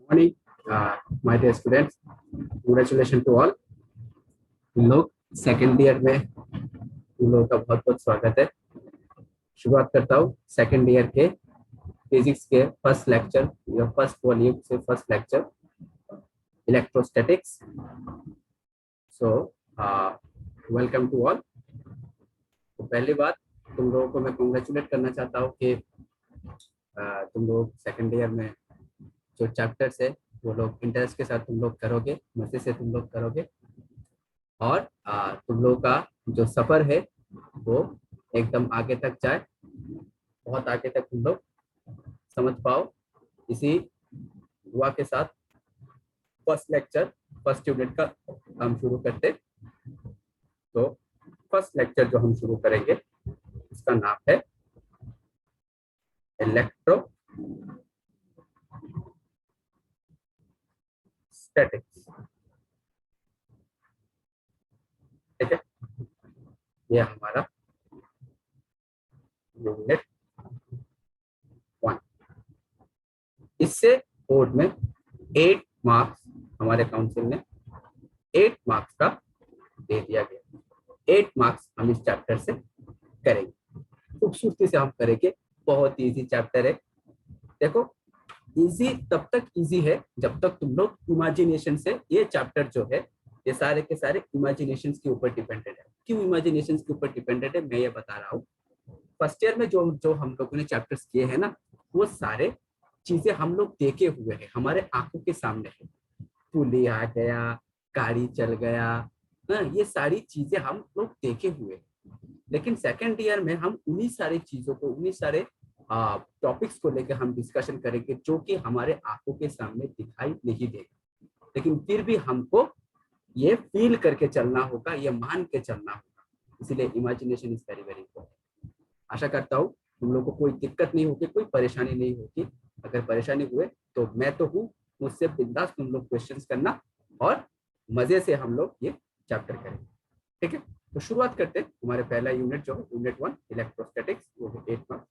Morning my dear students, congratulation to all. तुम लोग second year में तुम लोगों का बहुत बहुत स्वागत है। शुरुआत करता हूँ सेकेंड ईयर के फिजिक्स के फर्स्ट लेक्चर या फर्स्ट वॉल्यूम से first lecture electrostatics. So welcome to all. तो पहली बात, तुम लोगों को मैं कंग्रेचुलेट करना चाहता हूँ कि तुम लोग सेकेंड ईयर में जो चैप्टर्स है वो लोग इंटरेस्ट के साथ तुम लोग करोगे, मजे से तुम लोग करोगे और तुम लोगों का जो सफर है वो एकदम आगे तक जाए, बहुत आगे तक तुम लोग समझ पाओ। इसी दुआ के साथ फर्स्ट लेक्चर फर्स्ट यूनिट का हम शुरू करते। तो फर्स्ट लेक्चर जो हम शुरू करेंगे उसका नाम है इलेक्ट्रोस्टैटिक्स। ठीक है, ये हमारा यूनिट 1। इससे बोर्ड में 8 मार्क्स हमारे काउंसिल ने 8 मार्क्स का दे दिया गया। 8 मार्क्स हम इस चैप्टर से करेंगे, खूबसूरती से हम करेंगे। बहुत इजी चैप्टर है। देखो, इजी तब तक इजी है जब तक तुम लोग इमेजिनेशन से, ये चैप्टर जो है ये सारे के सारे इमेजिनेशन के ऊपर डिपेंडेड है। क्यों इमेजिनेशन के ऊपर डिपेंडेड है मैं ये बता रहा हूँ। फर्स्ट ईयर में जो जो हम लोगों ने चैप्टर्स किए हैं ना, वो सारे चीजें हम लोग देखे हुए हैं, हमारे आंखों के सामने है। पुली आ गया, गाड़ी चल गया, ये सारी चीजें हम लोग देखे हुए हैं। लेकिन सेकेंड ईयर में हम उन्हीं सारी चीजों को, उन्हीं सारे टॉपिक्स को लेकर हम डिस्कशन करेंगे जो कि हमारे आंखों के सामने दिखाई नहीं देगा, लेकिन फिर भी हमको ये फील करके चलना होगा, ये मान के चलना होगा। इसीलिए imagination is very very important. आशा करता हूँ तुम लोग को कोई दिक्कत नहीं होगी, कोई परेशानी नहीं होगी। अगर परेशानी हुए तो मैं तो हूँ, मुझसे बिंदास तुम लोग क्वेश्चंस करना और मजे से हम लोग ये चैप्टर करेंगे। ठीक है, तो शुरुआत करते हैं। हमारे पहला यूनिट जो है यूनिट 1 इलेक्ट्रोस्टैटिक्स, वो है 8 मार्क्स।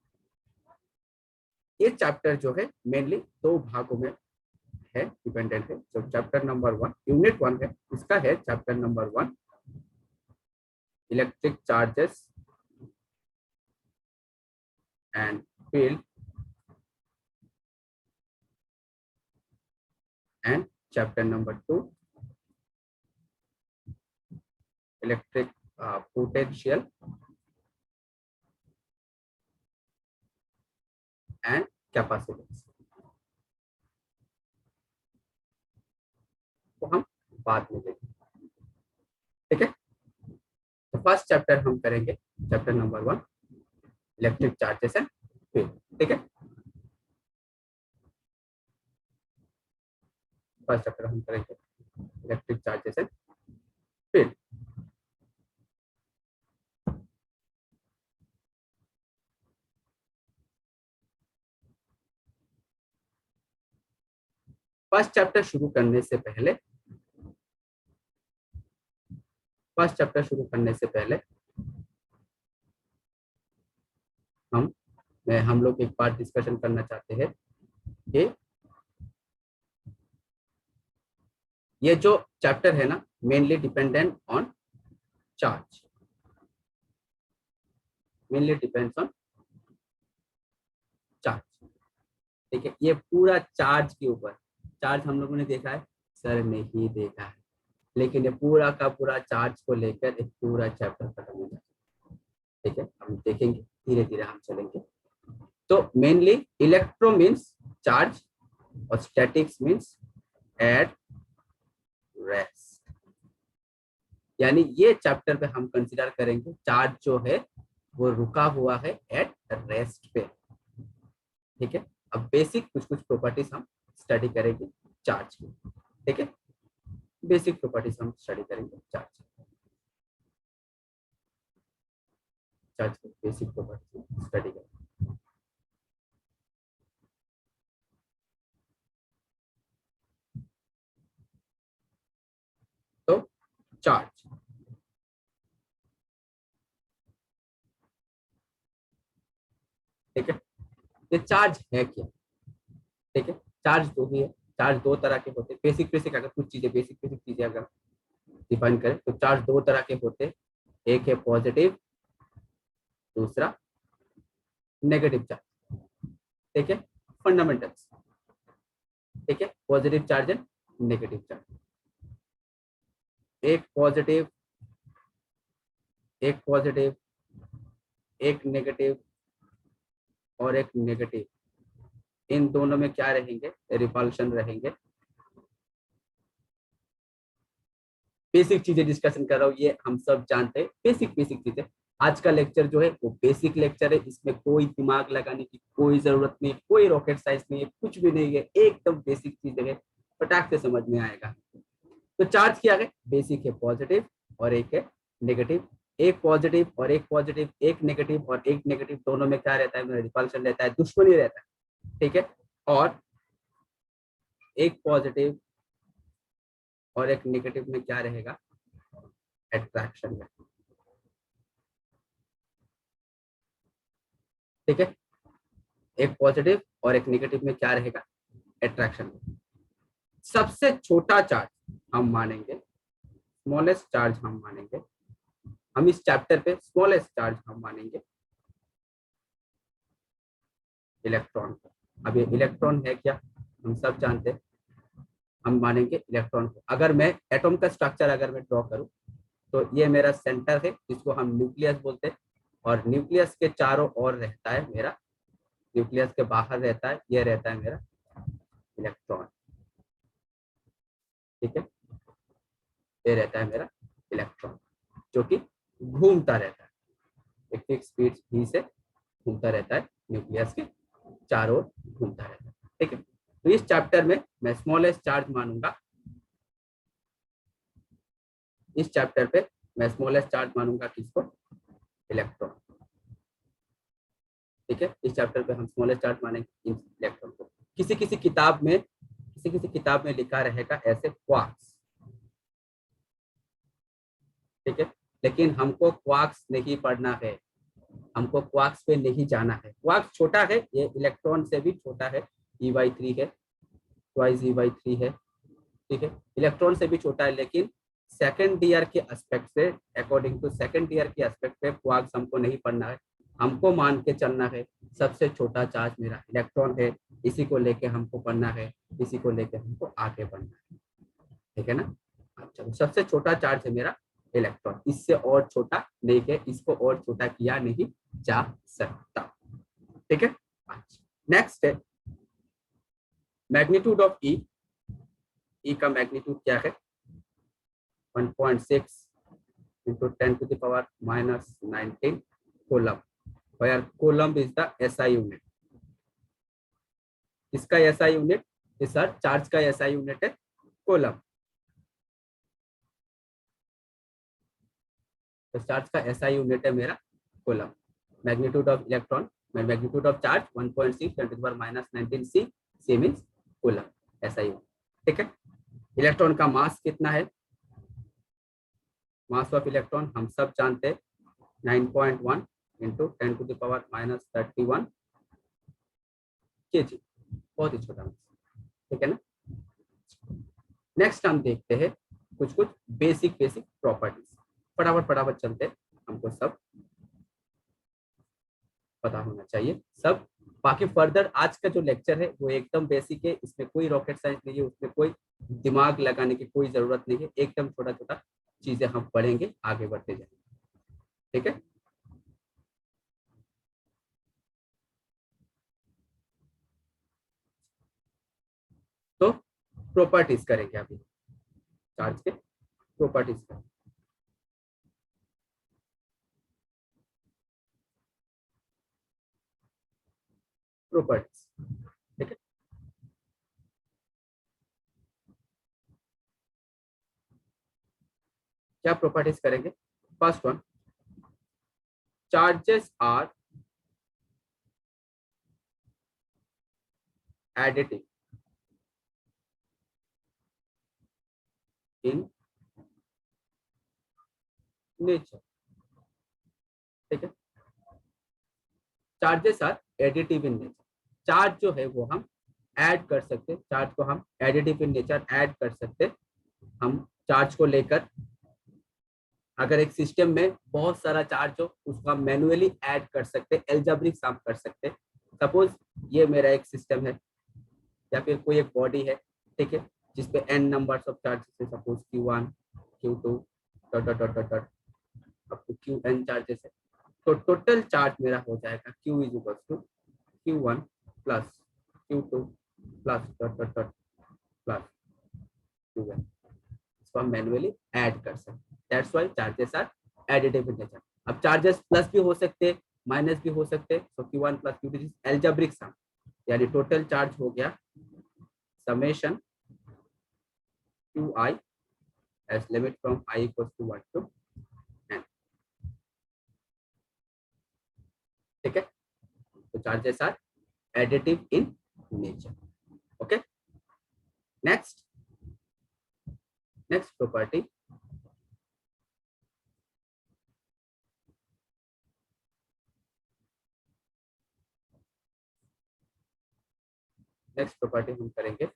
ये चैप्टर जो है मेनली 2 भागों में है, डिपेंडेंट है। जो चैप्टर नंबर 1 यूनिट 1 है, इसका है chapter number 1 electric charges and field, and chapter number 2 electric potential and capacitance. तो हम बाद में देखेंगे। ठीक है, तो फर्स्ट चैप्टर हम करेंगे chapter number 1 electric charges and field. ठीक है, फर्स्ट चैप्टर हम करेंगे electric charges and field. First chapter शुरू करने से पहले हम लोग एक बार डिस्कशन करना चाहते हैं कि ये जो चैप्टर है ना, mainly dependent on charge, mainly depends on charge. ठीक है, ये पूरा चार्ज के ऊपर। चार्ज हम लोगों ने देखा है सर, नहीं देखा है, लेकिन ये पूरा का पूरा चार्ज को लेकर एक पूरा चैप्टर खत्म हो जाता है। ठीक है, हम देखेंगे, धीरे धीरे हम चलेंगे। तो मेनली इलेक्ट्रो मीन्स चार्ज और स्टैटिक्स मीन्स एट रेस्ट। यानी ये चैप्टर पे हम कंसीडर करेंगे चार्ज जो है वो रुका हुआ है एट रेस्ट पे। ठीक है, अब बेसिक कुछ कुछ प्रॉपर्टीज हम स्टडी करेंगे चार्ज की। ठीक है, बेसिक प्रॉपर्टीज हम स्टडी करेंगे चार्ज की बेसिक प्रॉपर्टीज स्टडी करेंगे। तो चार्ज, ठीक है, ये चार्ज है क्या? ठीक है, चार्ज जो भी है चार्ज दो तरह के होते हैं। बेसिक बेसिक अगर कुछ चीजें बेसिक बेसिक चीजें अगर डिफाइन करें तो चार्ज दो तरह के होते हैं, एक है पॉजिटिव, दूसरा नेगेटिव चार्ज। ठीक है, फंडामेंटल्स। ठीक है, positive charge and negative charge. एक पॉजिटिव, एक पॉजिटिव, एक नेगेटिव और एक नेगेटिव, इन दोनों में क्या रहेंगे, रिपल्शन रहेंगे। बेसिक चीजें डिस्कशन कर रहा हूँ, ये हम सब जानते हैं, बेसिक बेसिक चीजें। आज का लेक्चर जो है वो बेसिक लेक्चर है, इसमें कोई दिमाग लगाने की कोई जरूरत नहीं, कोई रॉकेट साइंस नहीं है, कुछ भी नहीं है, एकदम बेसिक चीजें है, फटाक से समझ में आएगा। तो चार्ज क्या है, बेसिक है पॉजिटिव और एक है नेगेटिव। एक पॉजिटिव और एक पॉजिटिव, एक नेगेटिव और एक नेगेटिव, दोनों में क्या रहता है, मेरा रिपल्शन रहता है, दुश्मनी रहता है। ठीक है, और एक पॉजिटिव और एक नेगेटिव में क्या रहेगा, अट्रैक्शन में। ठीक है, एक पॉजिटिव और एक नेगेटिव में क्या रहेगा, अट्रैक्शन में। सबसे छोटा चार्ज हम मानेंगे, स्मॉलेस्ट चार्ज हम मानेंगे, हम इस चैप्टर पे स्मॉलेस्ट चार्ज हम मानेंगे इलेक्ट्रॉन को। अब ये इलेक्ट्रॉन है क्या, हम सब जानते हैं, हम मानेंगे इलेक्ट्रॉन को। अगर मैं एटॉम का स्ट्रक्चर अगर मैं ड्रॉ करूं तो ये मेरा सेंटर है, जिसको हम न्यूक्लियस बोलते हैं, और न्यूक्लियस के चारों ओर रहता है मेरा, न्यूक्लियस के बाहर रहता है, ये रहता है मेरा इलेक्ट्रॉन। ठीक है, ये रहता है मेरा इलेक्ट्रॉन, जो कि घूमता रहता है, एक फिक्स स्पीड भी से घूमता रहता है, न्यूक्लियस के चारों ओर घूमता रहता है। ठीक है, तो इस चैप्टर में मैं स्मॉलेस्ट चार्ज मानूंगा, इस चैप्टर पे मैं स्मॉलेस्ट चार्ज मानूंगा किसको, इलेक्ट्रॉन। ठीक है, इस चैप्टर पे हम स्मॉलेस्ट चार्ज मानेंगे इलेक्ट्रॉन को। किसी किसी किताब में, किसी किसी किताब में लिखा रहेगा ऐसे क्वार्क्स। ठीक है, लेकिन हमको क्वार्क्स नहीं पढ़ना है, हमको क्वार्क्स पे नहीं जाना है। क्वार्क्स छोटा है, ये इलेक्ट्रॉन से भी छोटा है, E/3 है, ट्वाइस E/3 है। ठीक है, इलेक्ट्रॉन से भी छोटा है, लेकिन सेकंड ईयर के एस्पेक्ट से, अकॉर्डिंग टू सेकंड ईयर के एस्पेक्ट पे क्वार्क्स हमको नहीं पढ़ना है, हमको मान के चलना है सबसे छोटा चार्ज मेरा इलेक्ट्रॉन है, इसी को लेके हमको पढ़ना है, इसी को लेके हमको आगे बढ़ना है। ठीक है ना। अच्छा, सबसे छोटा चार्ज है मेरा इलेक्ट्रॉन, इससे और छोटा नहीं है, इसको और छोटा किया नहीं जा सकता। ठीक है, अच्छा, नेक्स्ट है मैग्नीट्यूड ऑफ ई। ई का मैग्नीट्यूड क्या है, 1.6 into 10 to the power minus 19 coulomb, where coulomb is the SI unit. इसका SI यूनिट, इस सर चार्ज का SI यूनिट है कोलम, तो चार्ज का SI यूनिट है मेरा coulomb. Magnitude of electron, magnitude of charge 1.6 10 to the power minus 19 C means coulomb, SI unit. ठीक है, इलेक्ट्रॉन का मास कितना है, मास ऑफ इलेक्ट्रॉन हम सब जानते हैं 9.1 into 10 to the power minus 31 kg, बहुत ही छोटा मास। ठीक है ना। नेक्स्ट हम देखते हैं कुछ कुछ बेसिक बेसिक प्रॉपर्टीज, फटाफट फटाफट चलते हैं, हमको सब पता होना चाहिए सब। बाकी फर्दर आज का जो लेक्चर है वो एकदम बेसिक है, इसमें कोई रॉकेट साइंस नहीं है, उसमें कोई दिमाग लगाने की कोई जरूरत नहीं है, एकदम छोटा छोटा चीजें हम पढ़ेंगे, आगे बढ़ते जाएंगे। ठीक है, तो प्रॉपर्टीज करेंगे अभी, चार्ज के प्रॉपर्टीज करेंगे। प्रॉपर्टीज, ठीक है, क्या प्रॉपर्टीज करेंगे। First one, charges are additive in nature. ठीक है, charges are additive in nature, charge जो है वो हम ऐड कर सकते, चार्ज को हम एडिटिव इन नेचर ऐड कर सकते। हम चार्ज को लेकर अगर एक सिस्टम में बहुत सारा चार्ज हो उसको हम मैन्युअली ऐड कर सकते, एल्जेब्रिक सम कर सकते। सपोज ये मेरा एक सिस्टम है या फिर कोई एक बॉडी है, ठीक है, जिसपे n नंबर्स ऑफ चार्जेस है, suppose Q1 Q2 dot dot dot dot dot up to Qn charges है। तो टोटल चार्ज मेरा हो जाएगा Q is equal to Q1 plus Q2 plus dot dot dot plus Qn। इसको हम manually add कर सकते, that's why charges are additive in nature. अब चार्जेस प्लस भी हो सकते, माइनस भी हो सकते, so Q1 plus Q2 is algebraic सम, यानी टोटल चार्ज हो गया summation Qi as limit from I equals to 1 to n, ठीक है। तो charges are additive in nature. Okay, next property, हम करेंगे।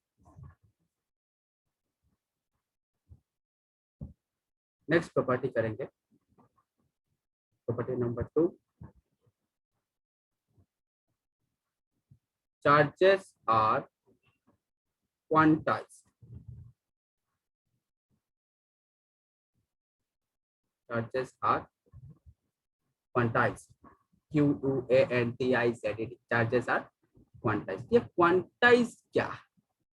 नेक्स्ट प्रॉपर्टी करेंगे, property number 2, charges are quantized. Charges are quantized, QUANTIZED, charges are quantized. ये quantize क्या है,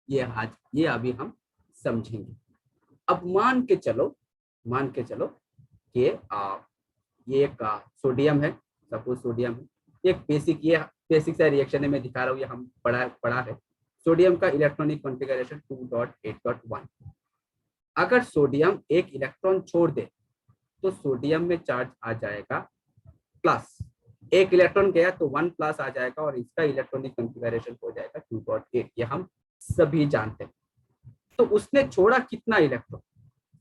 ये अभी हम समझेंगे। अब मान के चलो कि ये एक सोडियम है, सपोज सोडियम है, एक बेसिक सा रिएक्शन है, मैं दिखा रहा हूँ, ये हम पढ़ा है। सोडियम का इलेक्ट्रॉनिक कॉन्फ़िगरेशन 2.8.1। अगर सोडियम एक इलेक्ट्रॉन छोड़ दे तो सोडियम में चार्ज आ जाएगा प्लस, एक इलेक्ट्रॉन गया तो 1 प्लस आ जाएगा और इसका इलेक्ट्रॉनिक कॉन्फ़िगरेशन हो जाएगा 2.8। ये हम सभी जानते हैं। तो उसने छोड़ा कितना इलेक्ट्रॉन,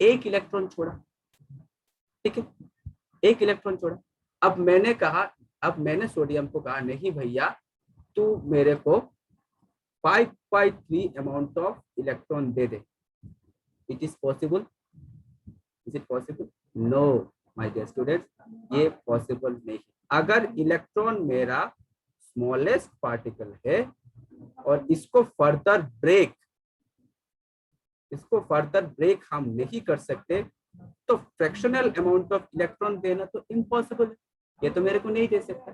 एक इलेक्ट्रॉन छोड़ा, ठीक है, एक इलेक्ट्रॉन छोड़ा। अब मैंने सोडियम को कहा नहीं भैया तू मेरे को 5/3 अमाउंट ऑफ इलेक्ट्रॉन दे दे। It is possible? Is it possible? No my dear students, ये पॉसिबल नहीं। अगर इलेक्ट्रॉन मेरा स्मॉलेस्ट पार्टिकल है और इसको फर्दर ब्रेक हम नहीं कर सकते, तो फ्रैक्शनल अमाउंट ऑफ इलेक्ट्रॉन देना तो इम्पॉसिबल है, ये तो मेरे को नहीं दे सकता,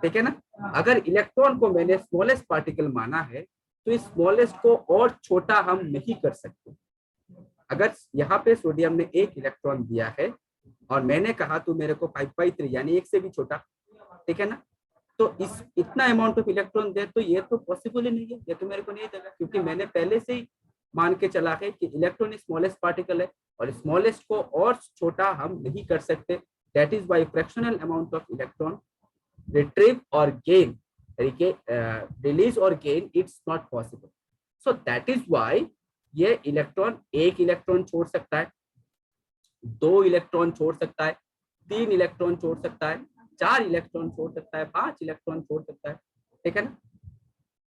ठीक है ना। अगर इलेक्ट्रॉन को मैंने स्मॉलेस्ट पार्टिकल माना है तो इस स्मॉलेस्ट को और छोटा हम नहीं कर सकते। अगर यहाँ पे सोडियम ने एक इलेक्ट्रॉन दिया है और मैंने कहा तू मेरे को 5/3 यानी एक से भी छोटा, ठीक है ना, तो इतना अमाउंट ऑफ इलेक्ट्रॉन दे, तो ये तो पॉसिबल ही नहीं है, ये तो मेरे को नहीं देगा, क्योंकि मैंने पहले से ही मान के चला है कि इलेक्ट्रॉन स्मॉलेस्ट पार्टिकल है और स्मॉलेस्ट को और छोटा हम नहीं कर सकते। That is why fractional amount of electron retrieve और गेन, रिलीज और gain, it's not possible. So that is why ये इलेक्ट्रॉन एक इलेक्ट्रॉन छोड़ सकता है, 2 इलेक्ट्रॉन छोड़ सकता है, 3 इलेक्ट्रॉन छोड़ सकता है, 4 इलेक्ट्रॉन छोड़ सकता है, 5 इलेक्ट्रॉन छोड़ सकता है, ठीक है ना,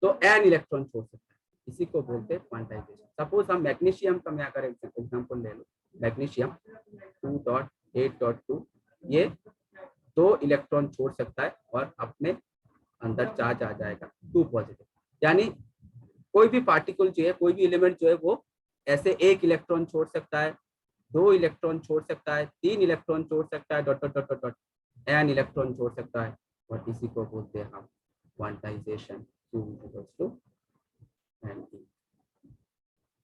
तो n इलेक्ट्रॉन छोड़ सकता है। इसी को बोलते हैं क्वांटाइजेशन। सपोज हम मैग्नीशियम का मैं अगर एग्जांपल ले लो, मैग्नीशियम 2.8.2, ये 2 इलेक्ट्रॉन छोड़ सकता है और अपने अंदर चार्ज आ जाएगा 2 पॉजिटिव। यानी कोई भी पार्टिकल जो है, कोई भी एलिमेंट जो है, वो ऐसे 1 इलेक्ट्रॉन छोड़ सकता है, 2 इलेक्ट्रॉन छोड़ सकता है, 3 इलेक्ट्रॉन छोड़ सकता है, dot dot dot dot n electron छोड़ सकता है, और इसी को बोलते हैं हम क्वांटाइजेशन,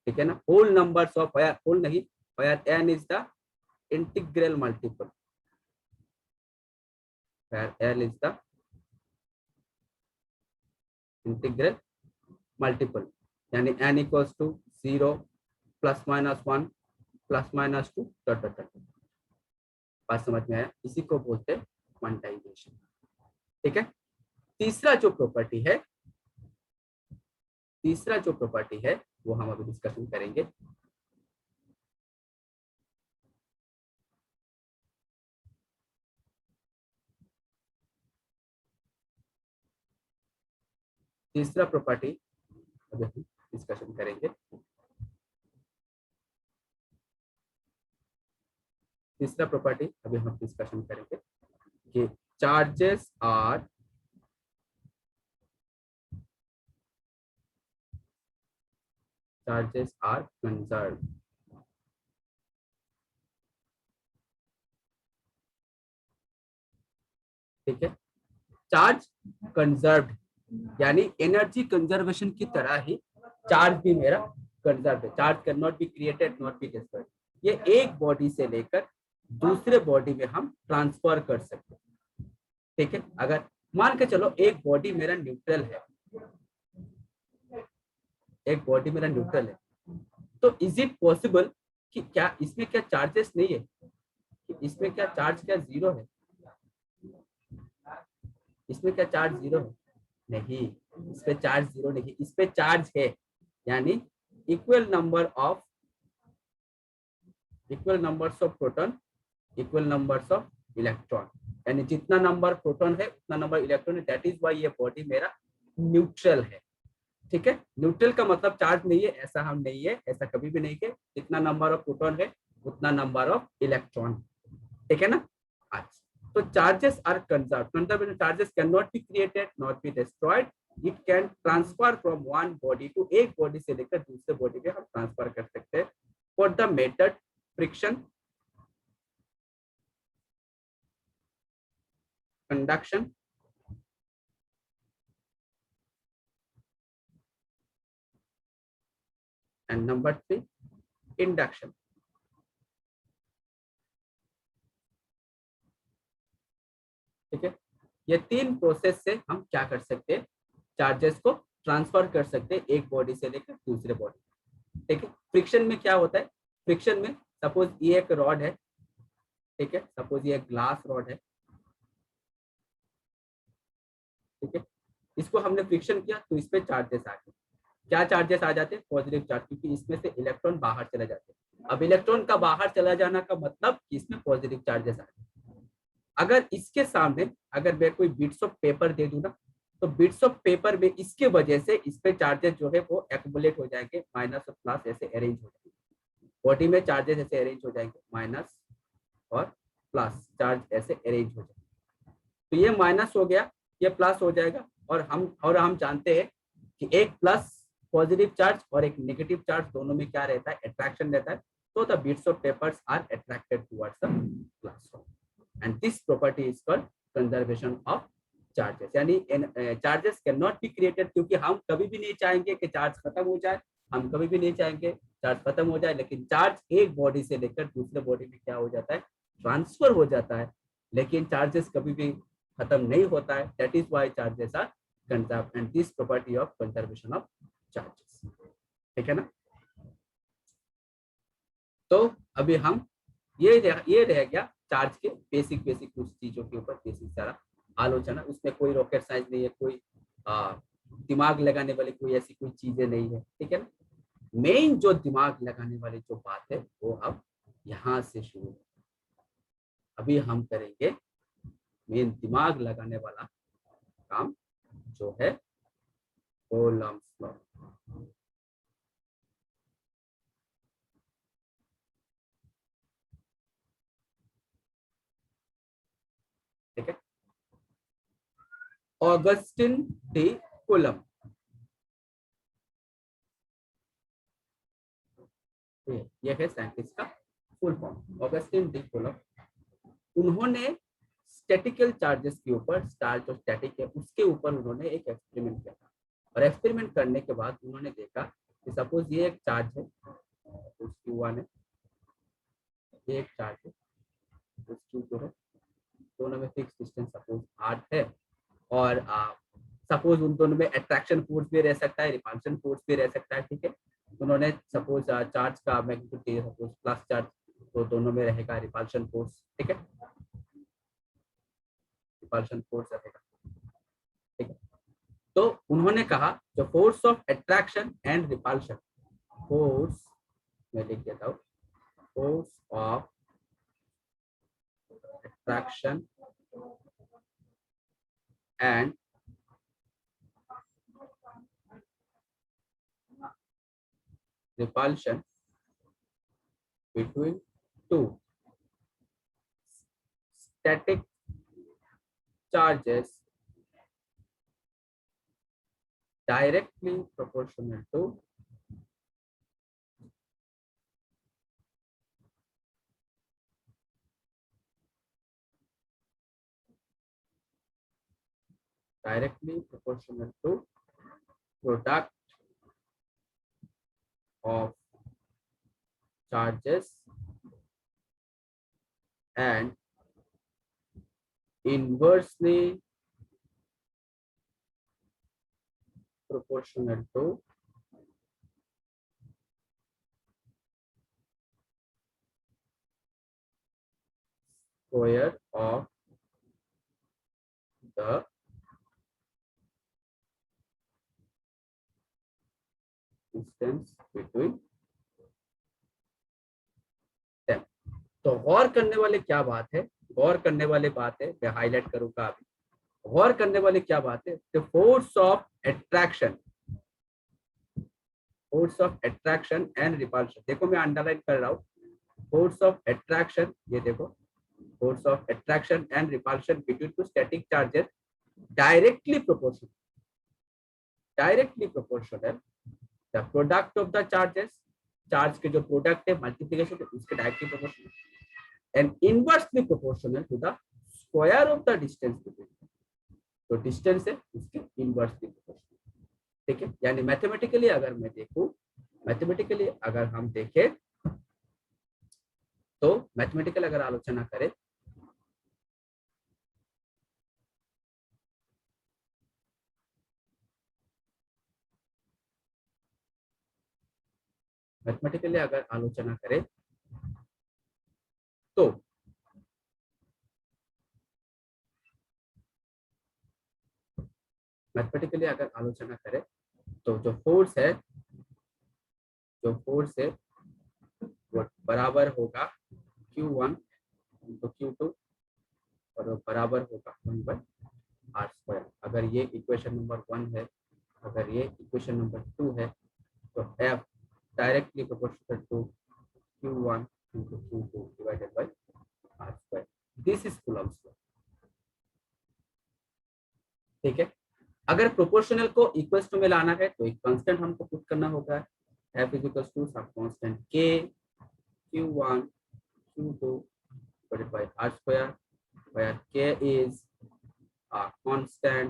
ठीक है ना। होल नंबर्स ऑफ, होल नहीं, where n is the integral multiple, where l is the integral multiple, यानी n equals to 0 plus minus 1 plus minus 2 dot dot dot. बात समझ में आया? इसी को बोलते हैं क्वांटाइजेशन, ठीक है। तीसरा जो प्रॉपर्टी है वो हम अभी डिस्कशन करेंगे। तीसरा प्रॉपर्टी अभी हम डिस्कशन करेंगे। तीसरा प्रॉपर्टी अभी हम डिस्कशन करेंगे कि चार्जेस आर कंजर्व। ठीक है, चार्ज कंजर्व्ड यानी एनर्जी कंजर्वेशन की तरह ही चार्ज भी मेरा कंजर्व है। Charge can not be created not be destroyed. ये एक बॉडी से लेकर दूसरे बॉडी में हम ट्रांसफर कर सकते हैं। ठीक है, अगर मान के चलो एक बॉडी मेरा न्यूट्रल है, एक बॉडी मेरा न्यूट्रल है, तो इज इट पॉसिबल कि क्या इसमें क्या चार्जेस नहीं है, कि इसमें क्या चार्ज क्या जीरो है, इसमें क्या चार्ज जीरो है? नहीं, इस पे चार्ज जीरो नहीं, इस पे चार्ज है। यानी equal numbers of proton, equal numbers of electron. यानी जितना नंबर प्रोटॉन है उतना नंबर इलेक्ट्रॉन है। दैट इज व्हाई ये बॉडी मेरा न्यूट्रल है। ठीक है, न्यूट्रल का मतलब चार्ज नहीं है, ऐसा हम नहीं है, ऐसा कभी भी नहीं है। जितना नंबर ऑफ प्रोटॉन है उतना नंबर ऑफ इलेक्ट्रॉन। ठीक है ना। अच्छा, तो charges are conserve. Charges can not be created not be destroyed. It can transfer from one body to, एक बॉडी से लेकर दूसरे बॉडी में हम ट्रांसफर कर सकते हैं। For the method friction, conduction and number 3 induction. ठीक है, ये तीन प्रोसेस से हम क्या कर सकते हैं, चार्जेस को ट्रांसफर कर सकते हैं एक बॉडी से लेकर दूसरे बॉडी। ठीक है, फ्रिक्शन में क्या होता है, फ्रिक्शन में सपोज ये एक रॉड है, ठीक है, सपोज ये एक ग्लास रॉड है। ठीक है, इसको हमने फ्रिक्शन किया तो इस पे चार्जेस आ गए। क्या चार्जेस आ जाते हैं, पॉजिटिव चार्ज, क्योंकि इसमें से इलेक्ट्रॉन बाहर चले जाते हैं। अब इलेक्ट्रॉन का बाहर चला जाना का मतलब कि इसमें पॉजिटिव चार्जेस आ गए। अगर इसके सामने अगर मैं कोई बिट्स ऑफ पेपर दे दूं ना, तो बिट्स ऑफ पेपर में इसके वजह से इस पे चार्जेस जो है वो एक्युमुलेट हो जाएंगे, माइनस और प्लस ऐसे अरेंज हो जाएंगे। बॉडी में चार्जेस ऐसे अरेंज हो जाएंगे, माइनस और प्लस चार्ज ऐसे अरेंज हो जाएंगे। तो ये माइनस हो गया, ये प्लस हो जाएगा। और हम जानते हैं कि एक प्लस पॉजिटिव चार्ज और एक नेगेटिव चार्ज दोनों में क्या रहता है, अट्रैक्शन रहता है। तो the bits of papers are attracted towards the plus, and this property is called conservation of charges. यानी charges can not be created, क्योंकि हम कभी भी नहीं चाहेंगे कि चार्ज खत्म हो जाए, हम कभी भी नहीं चाहेंगे चार्ज खत्म हो जाए, लेकिन चार्ज एक बॉडी से लेकर दूसरे बॉडी में क्या हो जाता है, ट्रांसफर हो जाता है। लेकिन चार्जेस कभी भी खत्म नहीं होता है। That is why charges are conserve, and this property of conservation of charges. ठीक है ना। तो अभी हम ये रह गया चार्ज के बेसिक बेसिक कुछ चीजों के ऊपर बेसिक सारा आलोचना। उसमें कोई रॉकेट साइंस नहीं है, कोई आ, दिमाग लगाने वाली कोई ऐसी कोई चीजें नहीं है। ठीक है ना। मेन जो दिमाग लगाने वाली जो बात है वो अब यहाँ से शुरू। अभी हम करेंगे मेन दिमाग लगाने वाला काम, जो है कूलम्ब्स लॉ। ठीक है, ऑगस्टिन डी कूलम, ये है साइंटिस्ट का full form, Augustin de Coulomb. उन्होंने स्टैटिकल चार्जेस के ऊपर, चार्ज जो स्टैटिक है उसके ऊपर उन्होंने एक एक्सपेरिमेंट किया था। और एक्सपेरिमेंट करने के बाद उन्होंने देखा कि सपोज ये एक चार्ज है, उस Q1 है, ये एक चार्ज है, उस Q2 है, दोनों में फिक्स डिस्टेंस सपोज 8 है। और सपोज उन दोनों में अट्रैक्शन फोर्स भी रह सकता है, रिपल्शन फोर्स भी रह सकता है। ठीक है, उन्होंने सपोज चार्ज का मैग्नीट्यूड दिया, सपोज प्लस चार्ज, तो दोनों में रहेगा रिपल्शन फोर्स। ठीक है, रिपल्शन फोर्स रहेगा। ठीक है, तो उन्होंने कहा जो force of attraction and repulsion, force मैं लिख देता हूँ, force of attraction and repulsion between two static charges directly proportional to product of charges and inversely proportional to square of the distance between them। तो गौर करने वाले क्या बात है, गौर करने वाली बात है, मैं हाईलाइट करूंगा अभी। गौर करने वाली क्या बात है, the force of attraction and repulsion. देखो मैं अंडरलाइन कर रहा हूँ, फोर्स ऑफ अट्रैक्शन, ये देखो force of attraction and repulsion between two static charges directly proportional the product of the charges, charge के जो प्रोडक्ट है मल्टीप्लिकेशन उसके directly proportional and inversely proportional to the square of the distance between, तो distance है उसके inversely proportional. ठीक है, यानी मैथमेटिकली अगर मैं देखूं, मैथमेटिकली अगर हम देखें तो मैथमेटिकल अगर आलोचना करें तो जो फोर्स है वो बराबर होगा Q1 इंटू Q2 और बराबर होगा 1/r²। अगर ये इक्वेशन नंबर 1 है, अगर ये इक्वेशन नंबर 2 है, तो F directly proportional to Q1 into Q2 divided by r²। This is Coulomb's law. ठीक है, अगर प्रोपोर्शनल को इक्वल्स टू में लाना है तो एक कांस्टेंट हमको पुट करना होगा, F is equals to some constant K Q1 Q2 divided by r², where K is a constant,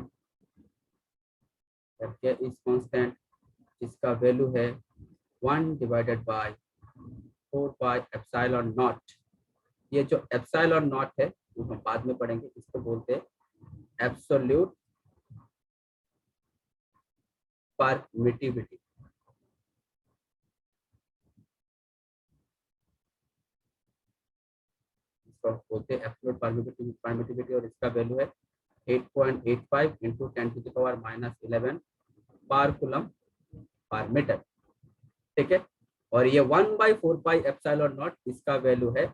जिसका वैल्यू है 1 divided by 4 pi epsilon not. ये जो एप्सिलॉन नॉट है वो हम बाद में पढ़ेंगे, इसको बोलते हैं एब्सोल्यूट परमिटिविटी। इसको बोलते हैं एब्सोल्यूट परमिटिविटी और इसका वैल्यू है 8.85 इंटू 10⁻⁻11 पर कूलम पर मीटर। ठीक है, और ये 1/4 पाई एप्सिलॉन नॉट, इसका वैल्यू है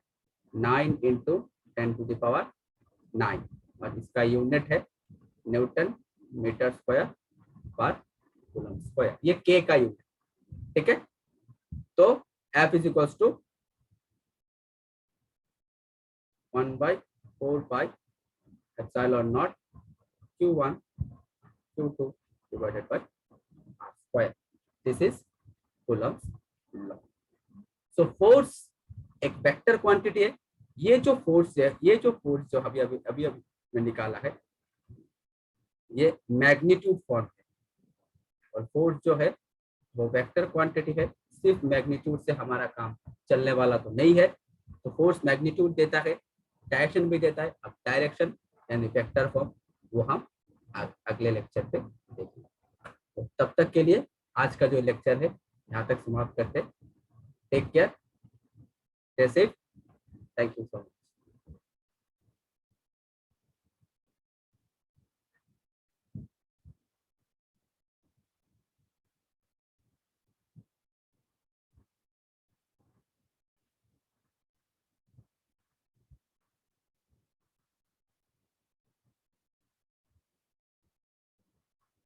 9 इंटू 10⁻9 और इसका यूनिट है newton metre square per coulomb square, ये के का यूनिट। ठीक है, तो F is equals to 1/4 pi epsilon naught Q1 Q2 divided by r²। This is Coulomb's law। So force एक वेक्टर क्वांटिटी है। ये जो फोर्स है, ये जो फोर्स जो अभी में निकाला है, ये मैग्नीट्यूड फॉर्म है और फोर्स जो है वो वेक्टर क्वांटिटी है। सिर्फ मैग्नीट्यूड से हमारा काम चलने वाला तो नहीं है, तो फोर्स मैग्नीट्यूड देता है, डायरेक्शन भी देता है। अब डायरेक्शन यानी वेक्टर फॉर्म वो हम अगले लेक्चर पे देखेंगे। तो तब तक के लिए आज का जो लेक्चर है यहाँ तक समाप्त करते हैं। Take care, stay safe, thank you so much.